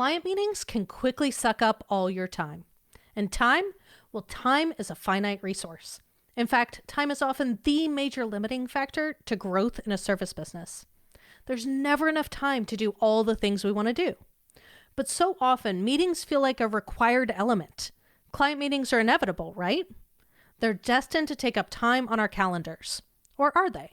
Client meetings can quickly suck up all your time. And time? Well, time is a finite resource. In fact, time is often the major limiting factor to growth in a service business. There's never enough time to do all the things we want to do. But so often, meetings feel like a required element. Client meetings are inevitable, right? They're destined to take up time on our calendars. Or are they?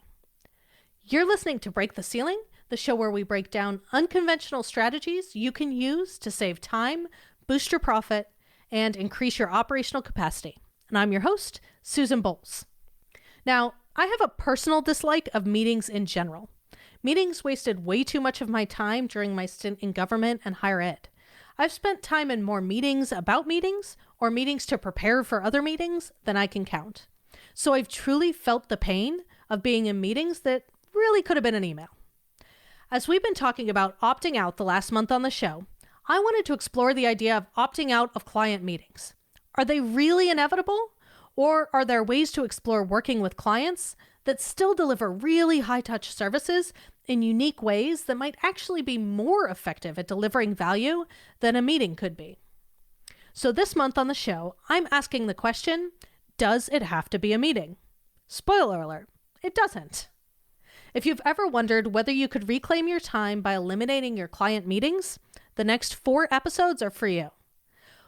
You're listening to Break the Ceiling, the show where we break down unconventional strategies you can use to save time, boost your profit, and increase your operational capacity. And I'm your host, Susan Bowles. Now, I have a personal dislike of meetings in general. Meetings wasted way too much of my time during my stint in government and higher ed. I've spent time in more meetings about meetings or meetings to prepare for other meetings than I can count. So I've truly felt the pain of being in meetings that really could have been an email. As we've been talking about opting out the last month on the show, I wanted to explore the idea of opting out of client meetings. Are they really inevitable? Or are there ways to explore working with clients that still deliver really high-touch services in unique ways that might actually be more effective at delivering value than a meeting could be? So this month on the show, I'm asking the question, does it have to be a meeting? Spoiler alert, it doesn't. If you've ever wondered whether you could reclaim your time by eliminating your client meetings, the next 4 episodes are for you.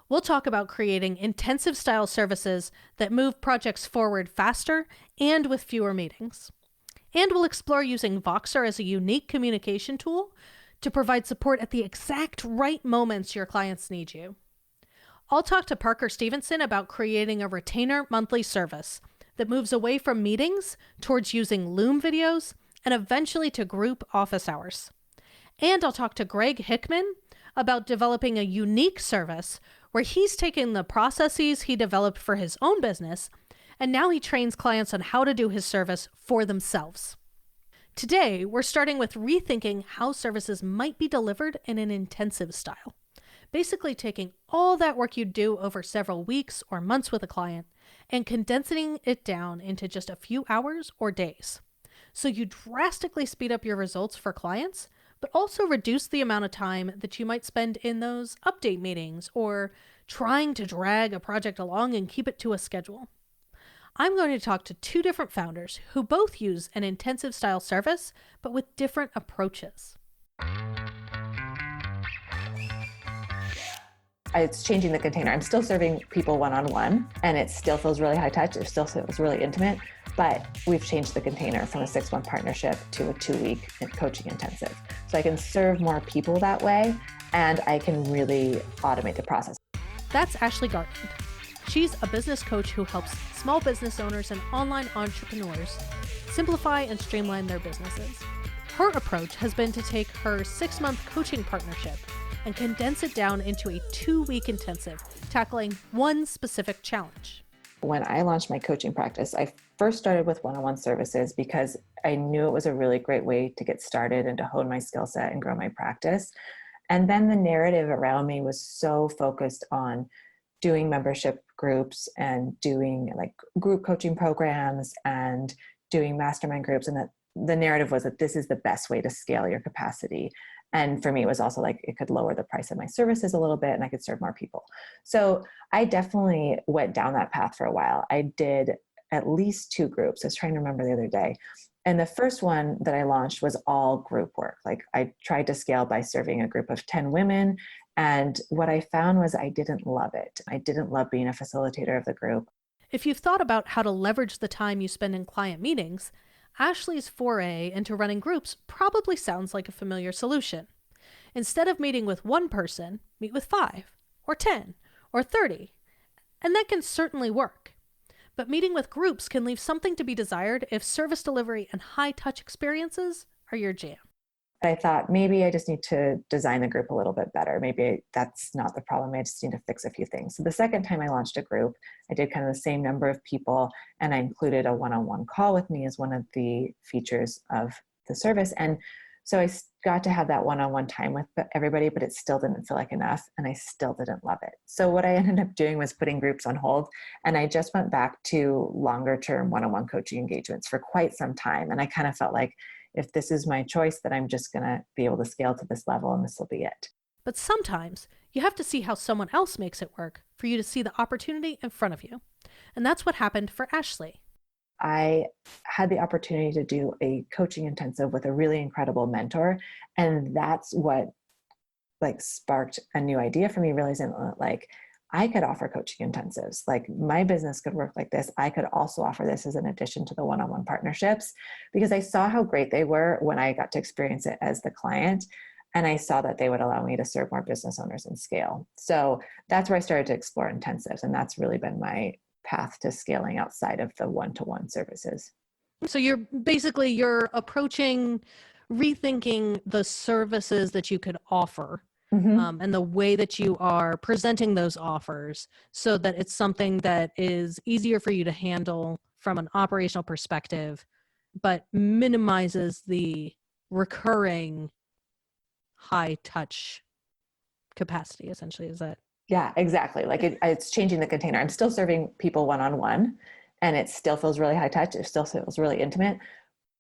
We'll talk about creating intensive style services that move projects forward faster and with fewer meetings. And we'll explore using Voxer as a unique communication tool to provide support at the exact right moments your clients need you. I'll talk to Parker Stevenson about creating a retainer monthly service that moves away from meetings towards using Loom videos and eventually to group office hours. And I'll talk to Greg Hickman about developing a unique service where he's taken the processes he developed for his own business, and now he trains clients on how to do his service for themselves. Today, we're starting with rethinking how services might be delivered in an intensive style. Basically taking all that work you do over several weeks or months with a client and condensing it down into just a few hours or days. So you drastically speed up your results for clients, but also reduce the amount of time that you might spend in those update meetings or trying to drag a project along and keep it to a schedule. I'm going to talk to 2 different founders who both use an intensive style service, but with different approaches. It's changing the container. I'm still serving people one-on-one, and it still feels really high touch. It still feels really intimate, but we've changed the container from a 6-month partnership to a 2-week coaching intensive. So I can serve more people that way, and I can really automate the process. That's Ashley Gartland. She's a business coach who helps small business owners and online entrepreneurs simplify and streamline their businesses. Her approach has been to take her 6-month coaching partnership and condense it down into a 2-week intensive, tackling one specific challenge. When I launched my coaching practice, I first started with one-on-one services because I knew it was a really great way to get started and to hone my skill set and grow my practice. And then the narrative around me was so focused on doing membership groups and doing like group coaching programs and doing mastermind groups. And that the narrative was that this is the best way to scale your capacity. And for me, it was also like it could lower the price of my services a little bit and I could serve more people. So I definitely went down that path for a while. I did at least 2 groups. I was trying to remember the other day. And the first one that I launched was all group work. Like I tried to scale by serving a group of 10 women. And what I found was I didn't love it. I didn't love being a facilitator of the group. If you've thought about how to leverage the time you spend in client meetings, Ashley's foray into running groups probably sounds like a familiar solution. Instead of meeting with one person, meet with 5 or 10 or 30. And that can certainly work. But meeting with groups can leave something to be desired if service delivery and high-touch experiences are your jam. I thought maybe I just need to design the group a little bit better. Maybe that's not the problem. I just need to fix a few things. So the second time I launched a group, I did kind of the same number of people, and I included a one-on-one call with me as one of the features of the service. And so I got to have that one-on-one time with everybody, but it still didn't feel like enough, and I still didn't love it. So what I ended up doing was putting groups on hold, and I just went back to longer-term one-on-one coaching engagements for quite some time. And I kind of felt like if this is my choice, then I'm just going to be able to scale to this level and this will be it. But sometimes you have to see how someone else makes it work for you to see the opportunity in front of you. And that's what happened for Ashley. I had the opportunity to do a coaching intensive with a really incredible mentor. And that's what like sparked a new idea for me, realizing like I could offer coaching intensives. Like my business could work like this. I could also offer this as an addition to the one-on-one partnerships, because I saw how great they were when I got to experience it as the client. And I saw that they would allow me to serve more business owners and scale. So that's where I started to explore intensives. And that's really been my path to scaling outside of the one-to-one services. So you're approaching rethinking the services that you could offer, and the way that you are presenting those offers so that it's something that is easier for you to handle from an operational perspective, but minimizes the recurring high touch capacity, essentially. Is that? Yeah, exactly. Like it's changing the container. I'm still serving people one-on-one, and it still feels really high touch. It still feels really intimate,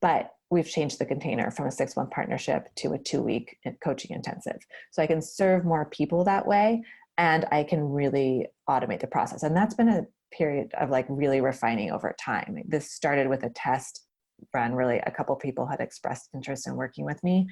but we've changed the container from a 6-month partnership to a 2-week coaching intensive. So I can serve more people that way, and I can really automate the process. And that's been a period of like really refining over time. This started with a test run. Really, a couple people had expressed interest in working with me,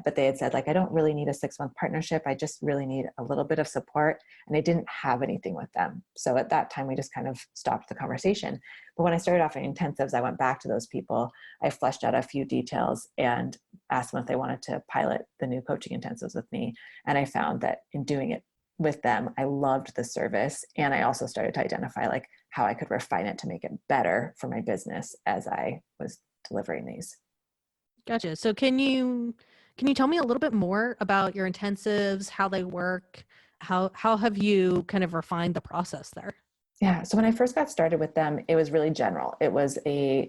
but they had said like, I don't really need a 6-month partnership. I just really need a little bit of support. And I didn't have anything with them. So at that time, we just kind of stopped the conversation. But when I started offering intensives, I went back to those people. I fleshed out a few details and asked them if they wanted to pilot the new coaching intensives with me. And I found that in doing it with them, I loved the service. And I also started to identify like how I could refine it to make it better for my business as I was delivering these. Gotcha. So can you tell me a little bit more about your intensives, how they work? How have you kind of refined the process there? Yeah. So when I first got started with them, it was really general. It was I'm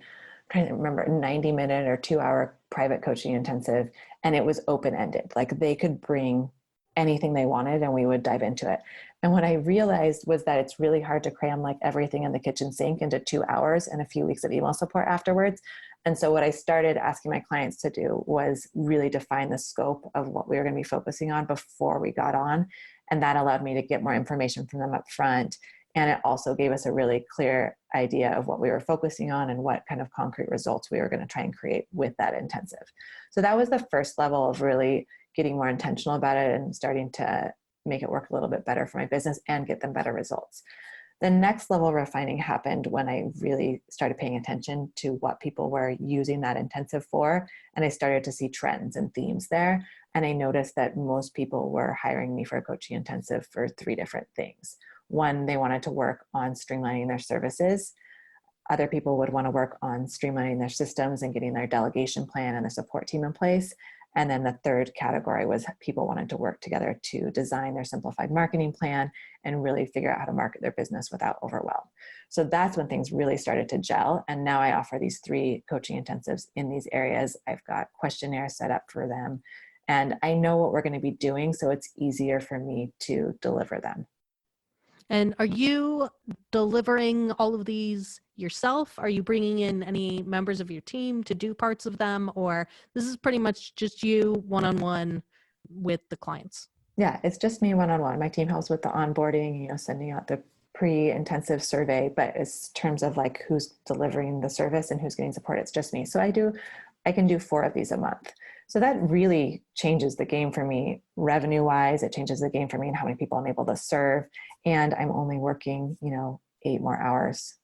trying to remember, 90-minute or 2-hour private coaching intensive. And it was open-ended. Like they could bring anything they wanted and we would dive into it. And what I realized was that it's really hard to cram like everything in the kitchen sink into 2 hours and a few weeks of email support afterwards. And so what I started asking my clients to do was really define the scope of what we were going to be focusing on before we got on. And that allowed me to get more information from them up front. And it also gave us a really clear idea of what we were focusing on and what kind of concrete results we were going to try and create with that intensive. So that was the first level of really getting more intentional about it and starting to make it work a little bit better for my business and get them better results. The next level of refining happened when I really started paying attention to what people were using that intensive for. And I started to see trends and themes there. And I noticed that most people were hiring me for a coaching intensive for 3 different things. One, they wanted to work on streamlining their services. Other people would want to work on streamlining their systems and getting their delegation plan and the support team in place. And then the third category was people wanted to work together to design their simplified marketing plan and really figure out how to market their business without overwhelm. So that's when things really started to gel. And now I offer these 3 coaching intensives in these areas. I've got questionnaires set up for them. And I know what we're going to be doing, so it's easier for me to deliver them. And are you delivering all of these yourself? Are you bringing in any members of your team to do parts of them? Or this is pretty much just you one-on-one with the clients? Yeah, it's just me one-on-one. My team helps with the onboarding, sending out the pre-intensive survey, but as terms of like who's delivering the service and who's getting support, it's just me. So I can do 4 of these a month. So that really changes the game for me revenue wise. It changes the game for me and how many people I'm able to serve. And I'm only working, 8 more hours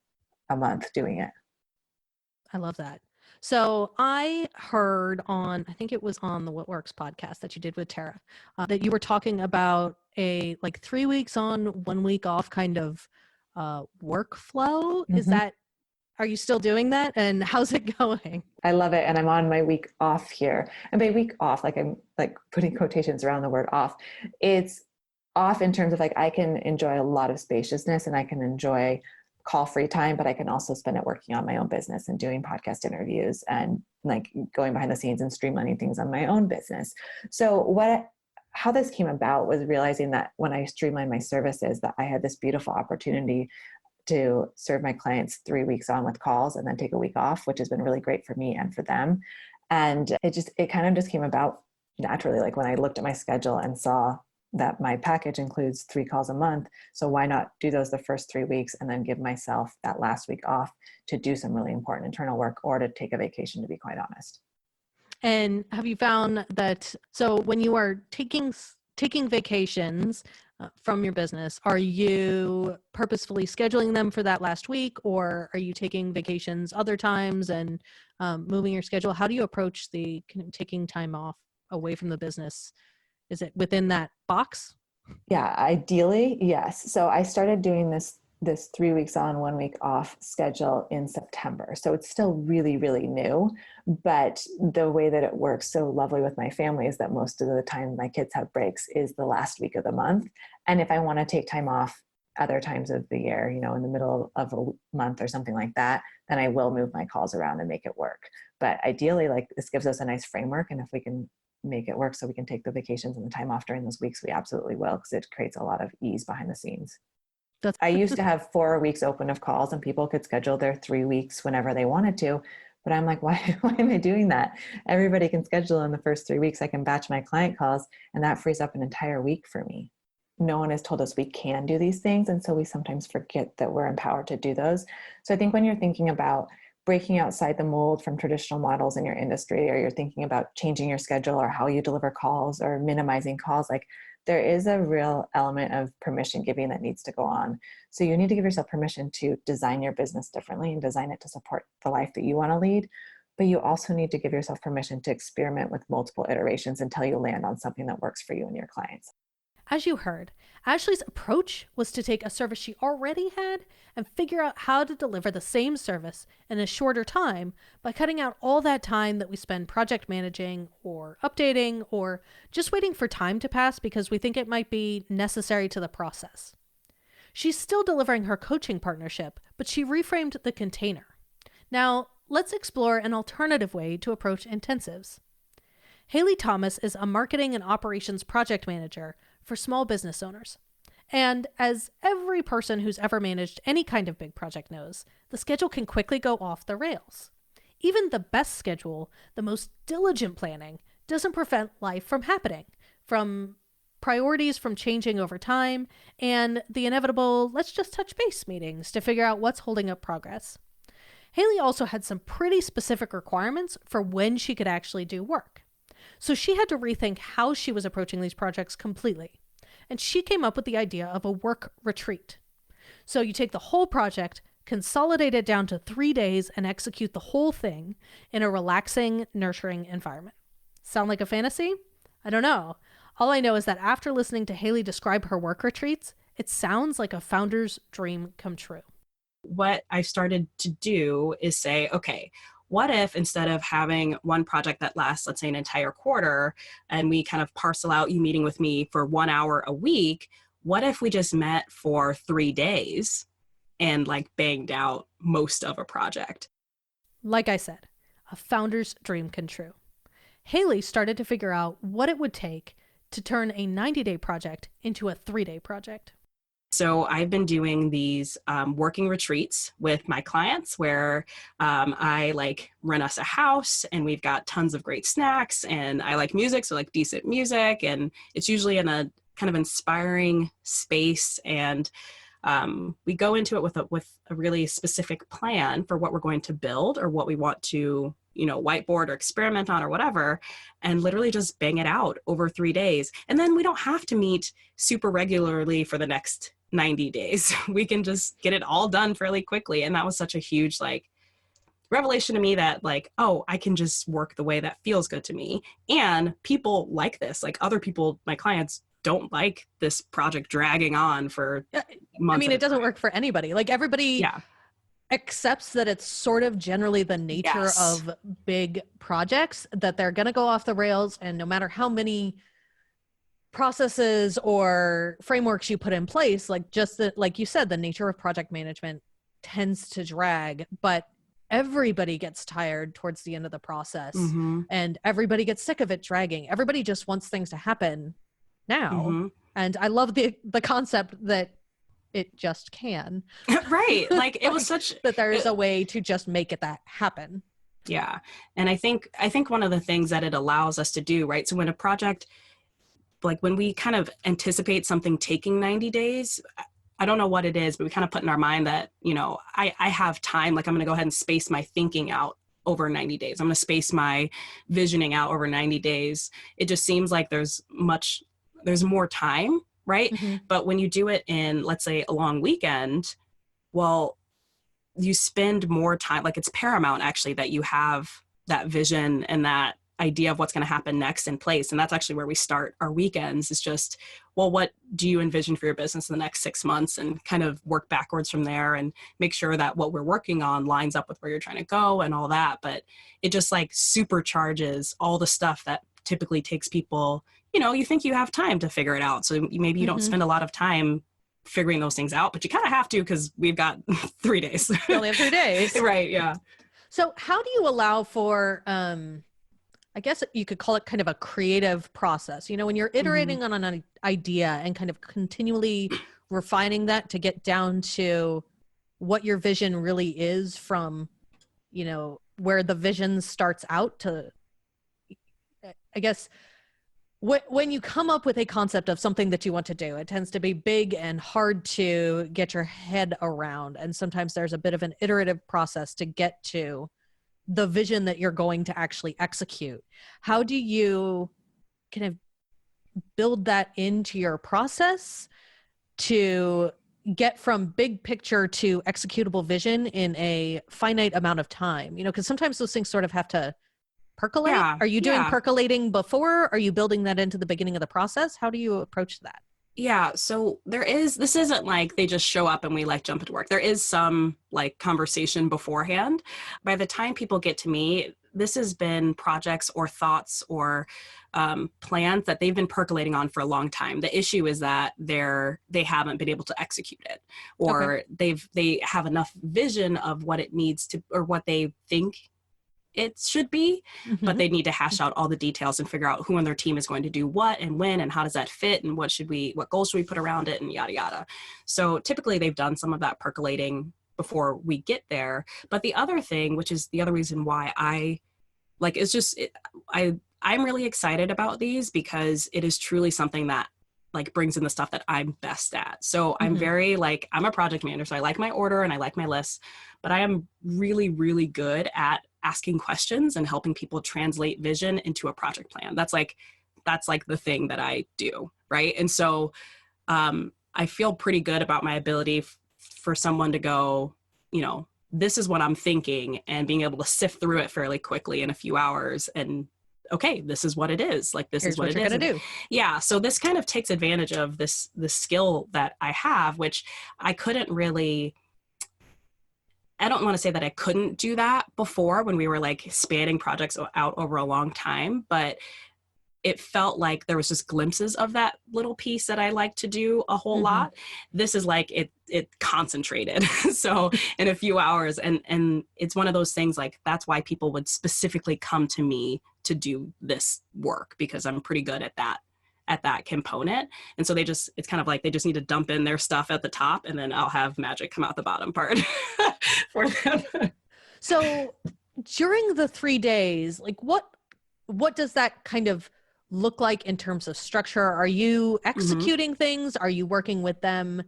a month doing it. I love that. So I heard I think it was on the What Works podcast that you did with Tara, that you were talking about a like 3 weeks on, 1 week off kind of workflow. Mm-hmm. Are you still doing that? And how's it going? I love it. And I'm on my week off here. And by week off, like I'm like putting quotations around the word off. It's off in terms of like I can enjoy a lot of spaciousness and I can enjoy call free time, but I can also spend it working on my own business and doing podcast interviews and like going behind the scenes and streamlining things on my own business. So how this came about was realizing that when I streamlined my services, that I had this beautiful opportunity to serve my clients 3 weeks on with calls and then take a week off, which has been really great for me and for them. And it kind of just came about naturally. Like when I looked at my schedule and saw that my package includes 3 calls a month. So why not do those the first 3 weeks and then give myself that last week off to do some really important internal work or to take a vacation, to be quite honest. And have you found that, so when you are taking vacations from your business, are you purposefully scheduling them for that last week, or are you taking vacations other times and moving your schedule? How do you approach the taking time off away from the business? Is it within that box? Yeah, ideally, yes. So I started doing this 3 weeks on, 1 week off schedule in September. So it's still really, really new, but the way that it works so lovely with my family is that most of the time my kids have breaks is the last week of the month. And if I want to take time off other times of the year, in the middle of a month or something like that, then I will move my calls around and make it work. But ideally, like, this gives us a nice framework. And if we can make it work so we can take the vacations and the time off during those weeks, we absolutely will, because it creates a lot of ease behind the scenes. I used to have 4 weeks open of calls and people could schedule their 3 weeks whenever they wanted to. But I'm like, why am I doing that? Everybody can schedule in the first 3 weeks. I can batch my client calls, and that frees up an entire week for me. No one has told us we can do these things. And so we sometimes forget that we're empowered to do those. So I think when you're thinking about breaking outside the mold from traditional models in your industry, or you're thinking about changing your schedule or how you deliver calls or minimizing calls, like, there is a real element of permission giving that needs to go on. So you need to give yourself permission to design your business differently and design it to support the life that you want to lead. But you also need to give yourself permission to experiment with multiple iterations until you land on something that works for you and your clients. As you heard, Ashley's approach was to take a service she already had and figure out how to deliver the same service in a shorter time by cutting out all that time that we spend project managing or updating or just waiting for time to pass because we think it might be necessary to the process. She's still delivering her coaching partnership, but she reframed the container. Now, let's explore an alternative way to approach intensives. Hailey Thomas is a marketing and operations project manager for small business owners. And as every person who's ever managed any kind of big project knows, the schedule can quickly go off the rails. Even the best schedule, the most diligent planning, doesn't prevent life from happening, from priorities from changing over time, and the inevitable let's just touch base meetings to figure out what's holding up progress. Hailey also had some pretty specific requirements for when she could actually do work. So she had to rethink how she was approaching these projects completely. And she came up with the idea of a work retreat. So you take the whole project, consolidate it down to 3 days, and execute the whole thing in a relaxing, nurturing environment. Sound like a fantasy? I don't know. All I know is that after listening to Hailey describe her work retreats, it sounds like a founder's dream come true. What I started to do is say, okay, what if instead of having one project that lasts, let's say, an entire quarter, and we kind of parcel out you meeting with me for 1 hour a week, what if we just met for 3 days and banged out most of a project? Like I said, a founder's dream come true. Hailey started to figure out what it would take to turn a 90-day project into a 3-day project. So I've been doing these working retreats with my clients where I rent us a house and we've got tons of great snacks, and I like music, so decent music, and it's usually in a kind of inspiring space, and we go into it with a really specific plan for what we're going to build or what we want to whiteboard or experiment on or whatever, and literally just bang it out over 3 days. And then we don't have to meet super regularly for the next 90 days. We can just get it all done fairly quickly. And that was such a huge revelation to me that oh, I can just work the way that feels good to me. And people like this, other people, my clients, don't like this project dragging on for months. I mean, it doesn't work for anybody. Everybody accepts that it's sort of generally the nature of big projects that they're going to go off the rails, and no matter how many processes or frameworks you put in place, like you said, the nature of project management tends to drag, but everybody gets tired towards the end of the process, and everybody gets sick of it dragging. Everybody just wants things to happen now. And I love the concept that it just can. Right. It was such that there's a way to just make it that happen. Yeah. And I think one of the things that it allows us to do, right? So when a project like when we kind of anticipate something taking 90 days, I don't know what it is, but we kind of put in our mind that, you know, I have time, like I'm going to go ahead and space my thinking out over 90 days. I'm going to space my visioning out over 90 days. It just seems like there's more time, right? Mm-hmm. But when you do it in, let's say, a long weekend, well, you spend more time, like it's paramount actually that you have that vision and that idea of what's going to happen next in place. And that's actually where we start our weekends, is just, well, what do you envision for your business in the next 6 months, and kind of work backwards from there and make sure that what we're working on lines up with where you're trying to go and all that. But it just like supercharges all the stuff that typically takes people, you know, you think you have time to figure it out. So maybe you don't spend a lot of time figuring those things out, but you kind of have to, because we've got 3 days. You only have 3 days. Right. Yeah. So how do you allow for, I guess you could call it kind of a creative process, you know, when you're iterating on an idea and kind of continually refining that to get down to what your vision really is, from, you know, where the vision starts out to, I guess, when you come up with a concept of something that you want to do, it tends to be big and hard to get your head around. And sometimes there's a bit of an iterative process to get to the vision that you're going to actually execute. How do you kind of build that into your process to get from big picture to executable vision in a finite amount of time? You know, because sometimes those things sort of have to percolate. Yeah, Are you doing yeah. percolating before? Are you building that into the beginning of the process? How do you approach that? Yeah. So this isn't like they just show up and we like jump into work. There is some like conversation beforehand. By the time people get to me, this has been projects or thoughts or plans that they've been percolating on for a long time. The issue is that they haven't been able to execute it, or they have enough vision of what it needs to, or what they think it should be, but they need to hash out all the details and figure out who on their team is going to do what and when, and how does that fit, and what goals should we put around it, and yada, yada. So typically they've done some of that percolating before we get there. But the other thing, which is the other reason why I'm really excited about these, because it is truly something that like brings in the stuff that I'm best at. So I'm very I'm a project manager, so I like my order and I like my lists, but I am really, really good at asking questions and helping people translate vision into a project plan. That's like the thing that I do. Right. And so I feel pretty good about my ability for someone to go, you know, this is what I'm thinking, and being able to sift through it fairly quickly in a few hours, and okay, this is what it is. Like, this Here's is what you're it is. Gonna do. Yeah. So this kind of takes advantage of the skill that I have, which I couldn't really, I don't want to say that I couldn't do that before when we were like spanning projects out over a long time, but it felt like there was just glimpses of that little piece that I like to do a whole lot. This is like it concentrated. So in a few hours, and it's one of those things, like that's why people would specifically come to me to do this work, because I'm pretty good at that component. And so it's kind of like they just need to dump in their stuff at the top, and then I'll have magic come out the bottom part for them. So during the 3 days, like what does that kind of look like in terms of structure? Are you executing things? Are you working with them?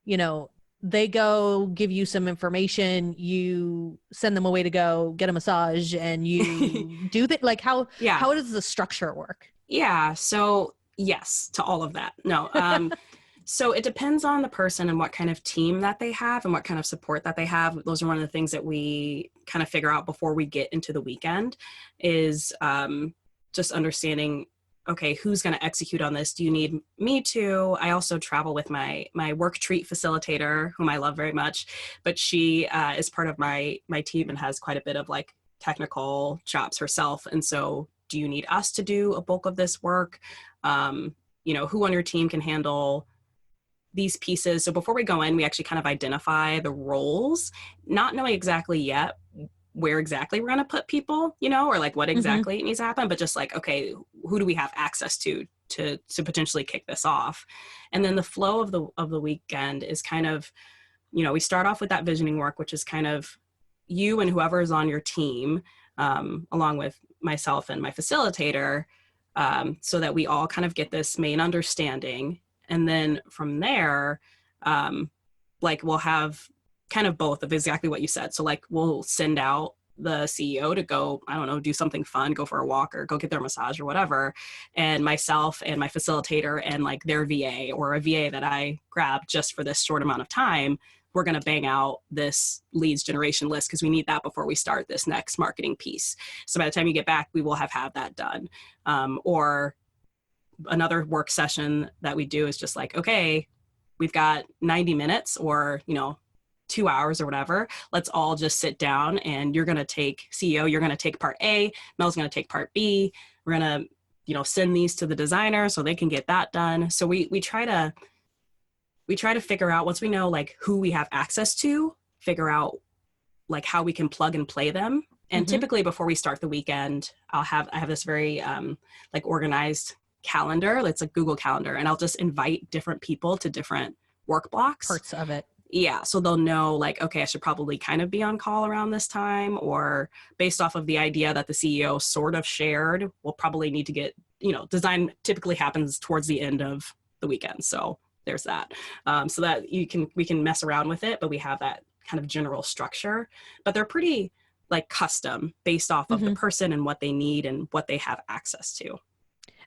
You know, they go give you some information, you send them away to go get a massage, and you do that. Like how does the structure work? Yeah. So yes, to all of that. No. So it depends on the person and what kind of team that they have and what kind of support that they have. Those are one of the things that we kind of figure out before we get into the weekend, is just understanding, okay, who's going to execute on this? Do you need me to? I also travel with my work treat facilitator, whom I love very much, but she is part of my team and has quite a bit of like technical chops herself. And so, do you need us to do a bulk of this work? You know, who on your team can handle these pieces? So before we go in, we actually kind of identify the roles, not knowing exactly yet where exactly we're going to put people, you know, or like what exactly needs to happen, but just like, okay, who do we have access to potentially kick this off? And then the flow of the weekend is kind of, you know, we start off with that visioning work, which is kind of you and whoever is on your team, along with myself and my facilitator, so that we all kind of get this main understanding. And then from there, like we'll have kind of both of exactly what you said. So like we'll send out the CEO to go, I don't know, do something fun, go for a walk or go get their massage or whatever. And myself and my facilitator and like their VA or a VA that I grabbed just for this short amount of time, we're going to bang out this leads generation list because we need that before we start this next marketing piece. So by the time you get back, we will have had that done. Or another work session that we do is just like, okay, we've got 90 minutes or, 2 hours or whatever. Let's all just sit down and you're going to take CEO, you're going to take part A, Mel's going to take part B. We're going to, send these to the designer so they can get that done. So we try to figure out, once we know like who we have access to, figure out like how we can plug and play them. And typically before we start the weekend, I have this very like organized calendar. It's like Google Calendar, and I'll just invite different people to different work blocks. Parts of it. Yeah. So they'll know like, okay, I should probably kind of be on call around this time, or based off of the idea that the CEO sort of shared, we'll probably need to get, design typically happens towards the end of the weekend. So there's that. So that we can mess around with it, but we have that kind of general structure, but they're pretty like custom based off of the person and what they need and what they have access to.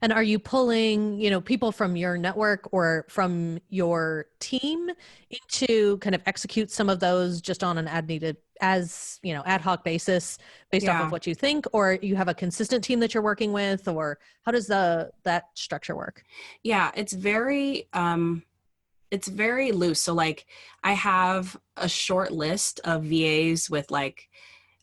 And are you pulling, people from your network or from your team into kind of execute some of those just on an ad hoc basis based off of what you think, or you have a consistent team that you're working with, or how does that structure work? Yeah, it's very loose. So like I have a short list of VAs with like,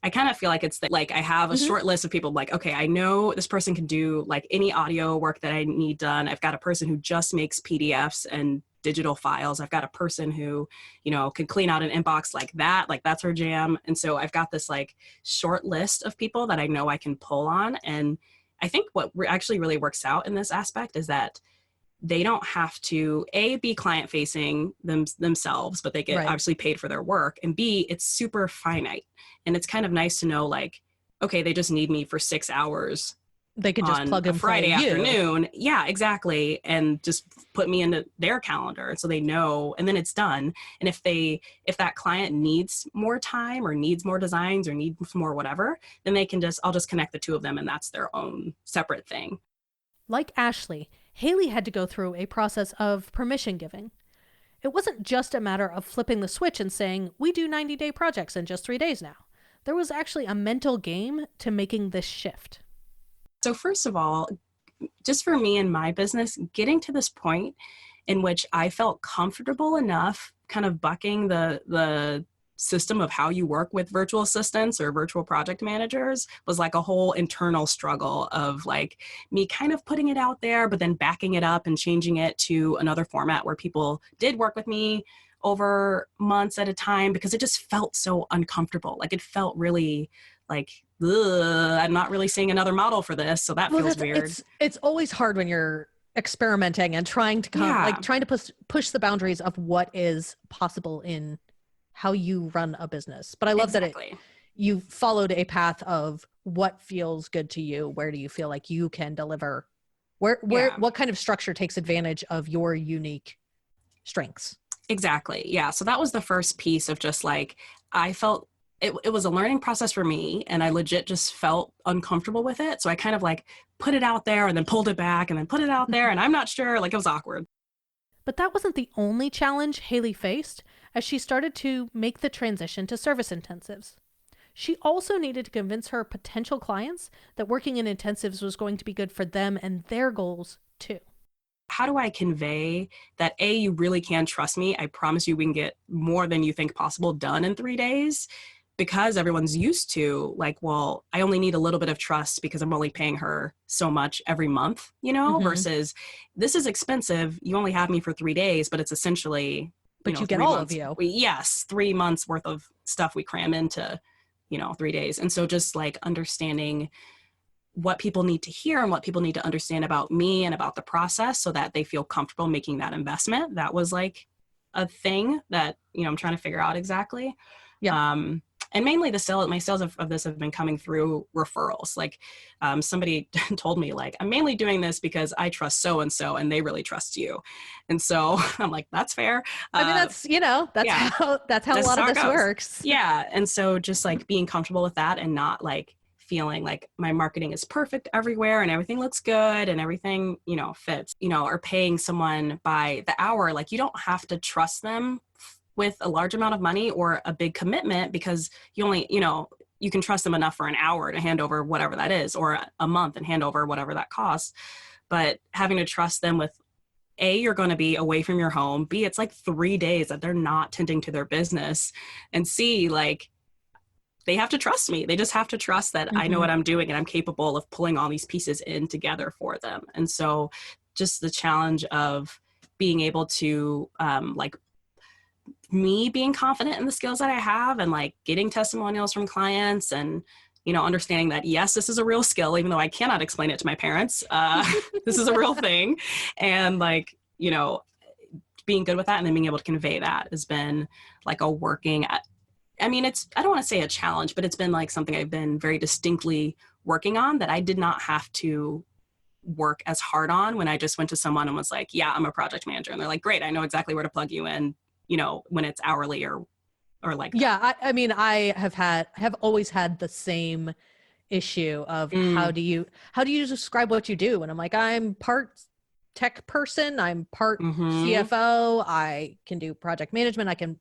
I kind of feel like it's like I have a short list of people like, okay, I know this person can do like any audio work that I need done. I've got a person who just makes PDFs and digital files. I've got a person who, can clean out an inbox like that. Like that's her jam. And so I've got this like short list of people that I know I can pull on. And I think what actually really works out in this aspect is that they don't have to be client facing themselves, but they get obviously paid for their work. And B, it's super finite. And it's kind of nice to know like, okay, they just need me for 6 hours. They could just plug in Friday afternoon. Yeah, exactly. And just put me into their calendar. And so they know, and then it's done. And if that client needs more time or needs more designs or needs more whatever, then I'll just connect the two of them, and that's their own separate thing. Like Ashley, Hailey had to go through a process of permission giving. It wasn't just a matter of flipping the switch and saying, we do 90-day projects in just 3 days now. There was actually a mental game to making this shift. So first of all, just for me and my business, getting to this point in which I felt comfortable enough kind of bucking the system of how you work with virtual assistants or virtual project managers was like a whole internal struggle of like me kind of putting it out there, but then backing it up and changing it to another format where people did work with me over months at a time, because it just felt so uncomfortable. Like it felt really like, I'm not really seeing another model for this. So that feels weird. It's always hard when you're experimenting and trying to push the boundaries of what is possible in how you run a business. But I love that you followed a path of what feels good to you. Where do you feel like you can deliver? What kind of structure takes advantage of your unique strengths? Exactly. Yeah. So that was the first piece of just like, I felt it was a learning process for me, and I legit just felt uncomfortable with it. So I kind of like put it out there and then pulled it back and then put it out there, and I'm not sure, like it was awkward. But that wasn't the only challenge Hailey faced as she started to make the transition to service intensives. She also needed to convince her potential clients that working in intensives was going to be good for them and their goals too. How do I convey that you really can trust me? I promise you we can get more than you think possible done in 3 days, because everyone's used to like, well, I only need a little bit of trust because I'm only paying her so much every month, versus this is expensive. You only have me for 3 days, but it's essentially, but you get all of you. 3 months worth of stuff we cram into, 3 days. And so just like understanding what people need to hear and what people need to understand about me and about the process so that they feel comfortable making that investment. That was like a thing that, I'm trying to figure out exactly. Yeah. And mainly my sales of this have been coming through referrals. Like somebody told me like, I'm mainly doing this because I trust so-and-so and they really trust you. And so I'm like, that's fair. I mean, that's, yeah, that's how a lot of this works. Yeah. And so just like being comfortable with that and not like feeling like my marketing is perfect everywhere and everything looks good and everything, fits, or paying someone by the hour. Like you don't have to trust them with a large amount of money or a big commitment, because you only, you can trust them enough for an hour to hand over whatever that is, or a month and hand over whatever that costs. But having to trust them with A, you're going to be away from your home. B, it's like 3 days that they're not tending to their business. And C, like they have to trust me. They just have to trust that I know what I'm doing and I'm capable of pulling all these pieces in together for them. And so just the challenge of being able to like me being confident in the skills that I have and like getting testimonials from clients and, understanding that, yes, this is a real skill, even though I cannot explain it to my parents. This is a real thing. And like, being good with that and then being able to convey that has been like I don't want to say a challenge, but it's been like something I've been very distinctly working on that I did not have to work as hard on when I just went to someone and was like, yeah, I'm a project manager. And they're like, great, I know exactly where to plug you in, when it's hourly or like. Yeah. I have always had the same issue of how do you describe what you do? And I'm like, I'm part tech person, I'm part CFO, I can do project management, I can,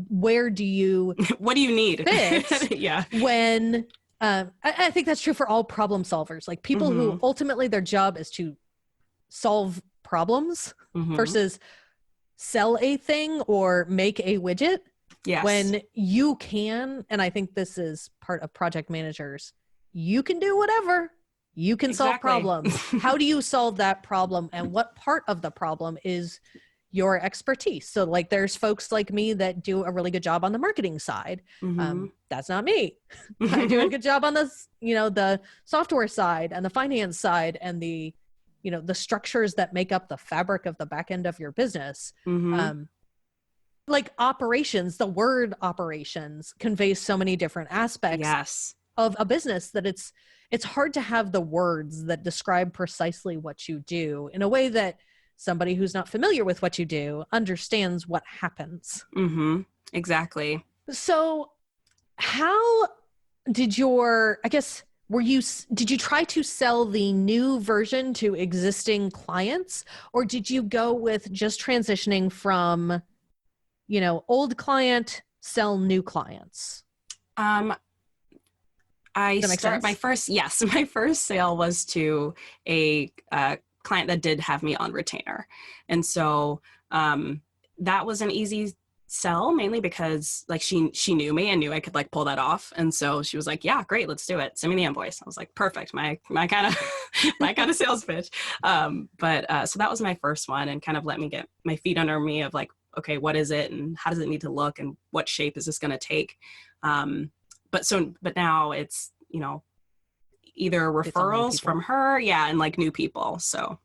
where do you what do you need fit yeah, when I think that's true for all problem solvers, like people who ultimately their job is to solve problems versus sell a thing or make a widget. Yes. When you can, and I think this is part of project managers, you can do whatever. You can solve problems. How do you solve that problem? And what part of the problem is your expertise? So like there's folks like me that do a really good job on the marketing side. That's not me. I do a good job on the software side and the finance side and the structures that make up the fabric of the back end of your business. Like operations, the word operations conveys so many different aspects of a business that it's hard to have the words that describe precisely what you do in a way that somebody who's not familiar with what you do understands what happens. Exactly. So how did did you try to sell the new version to existing clients, or did you go with just transitioning from, old client, sell new clients? My first sale was to a client that did have me on retainer. And so that was an easy sell, mainly because like she knew me and knew I could like pull that off. And so she was like, yeah, great, let's do it. Send me the invoice. I was like, perfect. My kind of sales pitch. So that was my first one, and kind of let me get my feet under me of like, okay, what is it and how does it need to look and what shape is this going to take? But now it's, either referrals from her. Yeah. And like new people. So.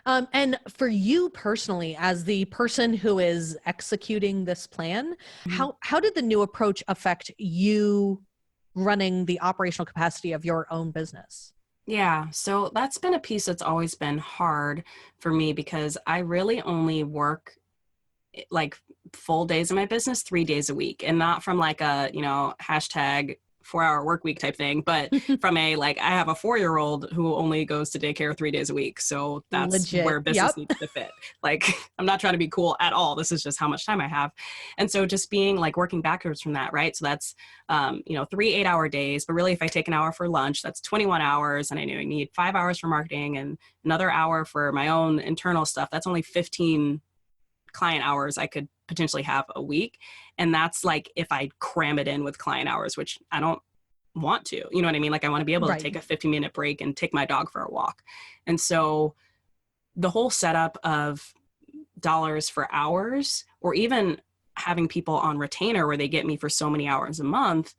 And for you personally, as the person who is executing this plan, how did the new approach affect you running the operational capacity of your own business? Yeah. So that's been a piece that's always been hard for me, because I really only work like full days in my business 3 days a week, and not from like a, hashtag 4-hour work week type thing, but from I have a 4-year-old who only goes to daycare 3 days a week. So that's legit. Where business needs to fit. Like, I'm not trying to be cool at all. This is just how much time I have. And so just being like working backwards from that, right? So that's, 3 8-hour days, but really if I take an hour for lunch, that's 21 hours. And I know I need 5 hours for marketing and another hour for my own internal stuff. That's only 15 client hours I could potentially have a week. And that's like if I cram it in with client hours, which I don't want to, you know what I mean? Like I want to be able to take a 15-minute break and take my dog for a walk. And so the whole setup of dollars for hours, or even having people on retainer where they get me for so many hours a month,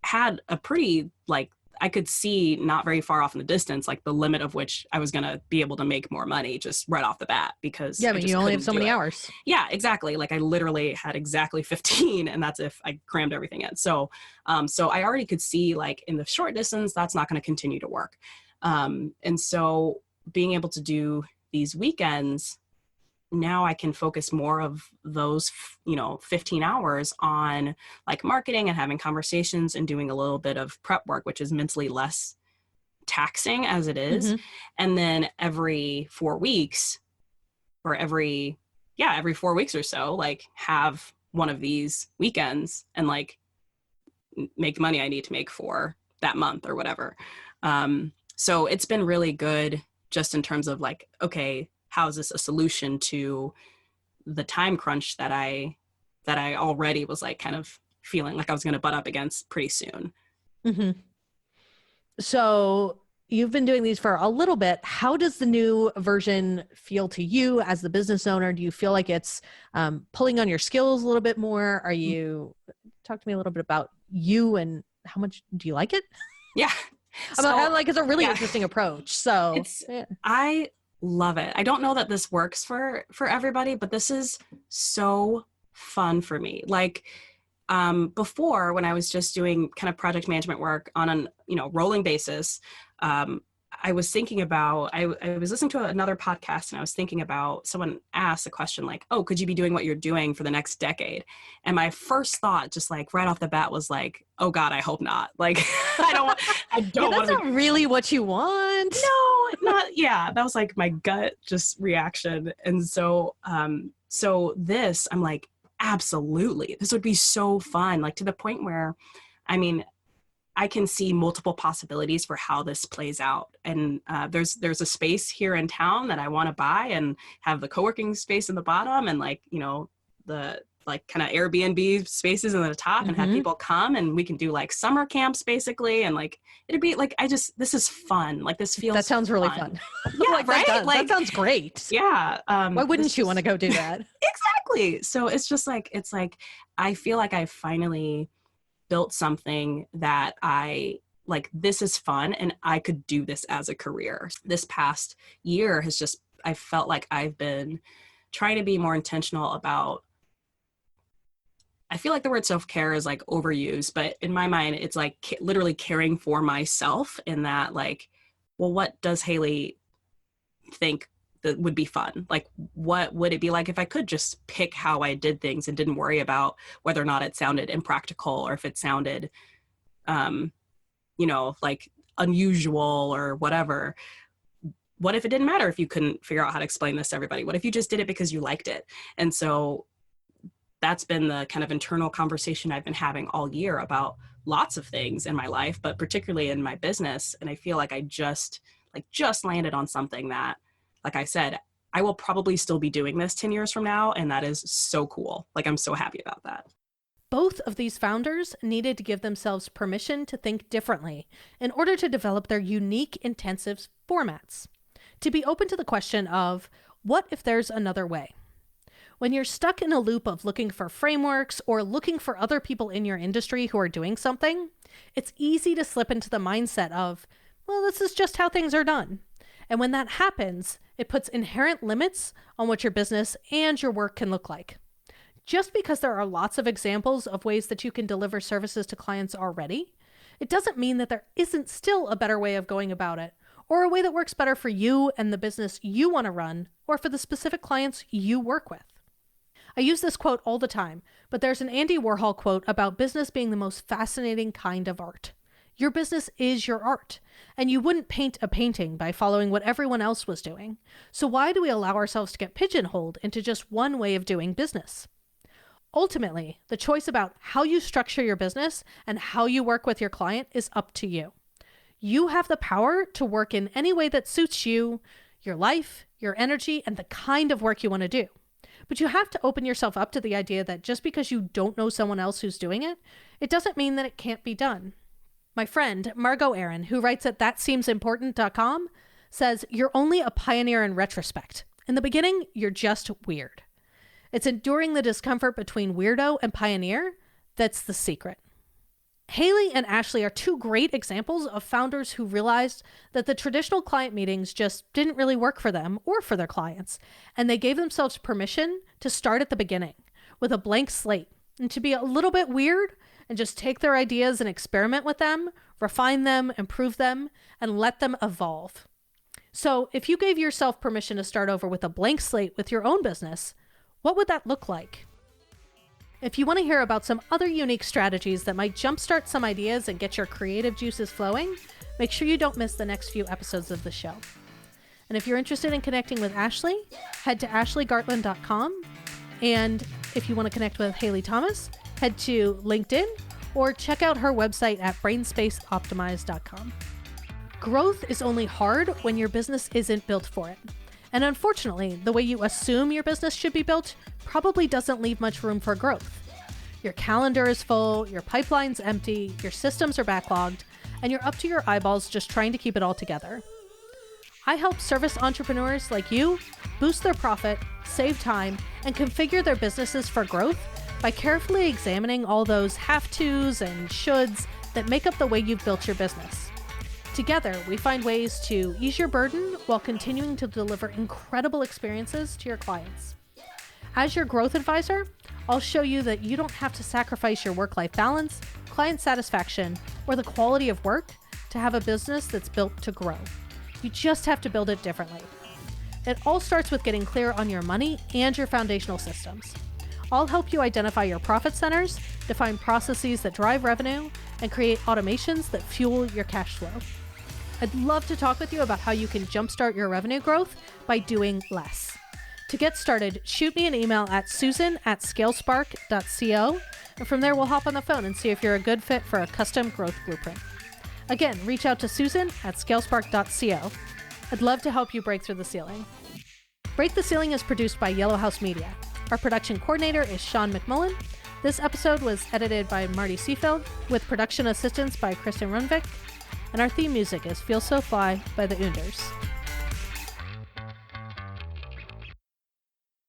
had a pretty like I could see not very far off in the distance, like the limit of which I was going to be able to make more money just right off the bat, because Yeah, I but just you only have couldn't so do many it. hours. Yeah, exactly. Like I literally had exactly 15, and that's if I crammed everything in. So I already could see like in the short distance, that's not going to continue to work. And so being able to do these weekends, now I can focus more of those, 15 hours on like marketing and having conversations and doing a little bit of prep work, which is mentally less taxing as it is. Mm-hmm. And then every 4 weeks or every 4 weeks or so, like have one of these weekends and like make money I need to make for that month or whatever. So it's been really good just in terms of like, okay, how is this a solution to the time crunch that I already was like kind of feeling like I was going to butt up against pretty soon. Mm-hmm. So you've been doing these for a little bit. How does the new version feel to you as the business owner? Do you feel like it's pulling on your skills a little bit more? Talk to me a little bit about you and how much do you like it? Yeah. I'm like, it's a really interesting approach. So I love it. I don't know that this works for everybody, but this is so fun for me. Like before, when I was just doing kind of project management work on an rolling basis, I was thinking about, I was listening to another podcast, and I was thinking about, someone asked a question like, oh, could you be doing what you're doing for the next decade? And my first thought, just like right off the bat, was like, oh God, I hope not. Like, I don't yeah, that's not really what you want. No, that was like my gut just reaction. And so, this, I'm like, absolutely, this would be so fun. Like to the point where, I mean, I can see multiple possibilities for how this plays out. And there's a space here in town that I want to buy and have the co-working space in the bottom, and like, the like kind of Airbnb spaces in the top, and have people come, and we can do like summer camps basically. And like, it'd be like, this is fun. Like this feels, that sounds really fun. Yeah, like, right? That sounds great. Yeah. Why wouldn't you want to go do that? Exactly. So it's just like, I feel like I finally built something that I like, this is fun and I could do this as a career. This past year has just, I felt like I've been trying to be more intentional about, I feel like the word self-care is like overused, but in my mind, it's like literally caring for myself, in that like, well, what does Hailey think that would be fun? Like, what would it be like if I could just pick how I did things and didn't worry about whether or not it sounded impractical, or if it sounded, like unusual or whatever. What if it didn't matter if you couldn't figure out how to explain this to everybody? What if you just did it because you liked it? And so that's been the kind of internal conversation I've been having all year about lots of things in my life, but particularly in my business. And I feel like I just landed on something that, like I said, I will probably still be doing this 10 years from now. And that is so cool. Like, I'm so happy about that. Both of these founders needed to give themselves permission to think differently in order to develop their unique intensives formats, to be open to the question of, what if there's another way? When you're stuck in a loop of looking for frameworks or looking for other people in your industry who are doing something, it's easy to slip into the mindset of, well, this is just how things are done. And when that happens, it puts inherent limits on what your business and your work can look like. Just because there are lots of examples of ways that you can deliver services to clients already, it doesn't mean that there isn't still a better way of going about it, or a way that works better for you and the business you want to run, or for the specific clients you work with. I use this quote all the time, but there's an Andy Warhol quote about business being the most fascinating kind of art. Your business is your art, and you wouldn't paint a painting by following what everyone else was doing. So why do we allow ourselves to get pigeonholed into just one way of doing business? Ultimately, the choice about how you structure your business and how you work with your client is up to you. You have the power to work in any way that suits you, your life, your energy, and the kind of work you want to do. But you have to open yourself up to the idea that just because you don't know someone else who's doing it, it doesn't mean that it can't be done. My friend, Margot Aaron, who writes at thatseemsimportant.com, says, you're only a pioneer in retrospect. In the beginning, you're just weird. It's enduring the discomfort between weirdo and pioneer that's the secret. Hailey and Ashley are two great examples of founders who realized that the traditional client meetings just didn't really work for them or for their clients, and they gave themselves permission to start at the beginning with a blank slate and to be a little bit weird and just take their ideas and experiment with them, refine them, improve them, and let them evolve. So if you gave yourself permission to start over with a blank slate with your own business, what would that look like? If you want to hear about some other unique strategies that might jumpstart some ideas and get your creative juices flowing, make sure you don't miss the next few episodes of the show. And if you're interested in connecting with Ashley, head to ashleygartland.com. And if you want to connect with Hailey Thomas, head to LinkedIn or check out her website at brainspaceoptimize.com. Growth is only hard when your business isn't built for it. And unfortunately, the way you assume your business should be built probably doesn't leave much room for growth. Your calendar is full, your pipeline's empty, your systems are backlogged, and you're up to your eyeballs just trying to keep it all together. I help service entrepreneurs like you boost their profit, save time, and configure their businesses for growth by carefully examining all those have-tos and shoulds that make up the way you've built your business. Together, we find ways to ease your burden while continuing to deliver incredible experiences to your clients. As your growth advisor, I'll show you that you don't have to sacrifice your work-life balance, client satisfaction, or the quality of work to have a business that's built to grow. You just have to build it differently. It all starts with getting clear on your money and your foundational systems. I'll help you identify your profit centers, define processes that drive revenue, and create automations that fuel your cash flow. I'd love to talk with you about how you can jumpstart your revenue growth by doing less. To get started, shoot me an email at susan@scalespark.co, and from there we'll hop on the phone and see if you're a good fit for a custom growth blueprint. Again, reach out to susan@scalespark.co. I'd love to help you break through the ceiling. Break the Ceiling is produced by Yellow House Media. Our production coordinator is Sean McMullen. This episode was edited by Marty Seafield, with production assistance by Kristen Runvik. And our theme music is Feel So Fly by the Oonders.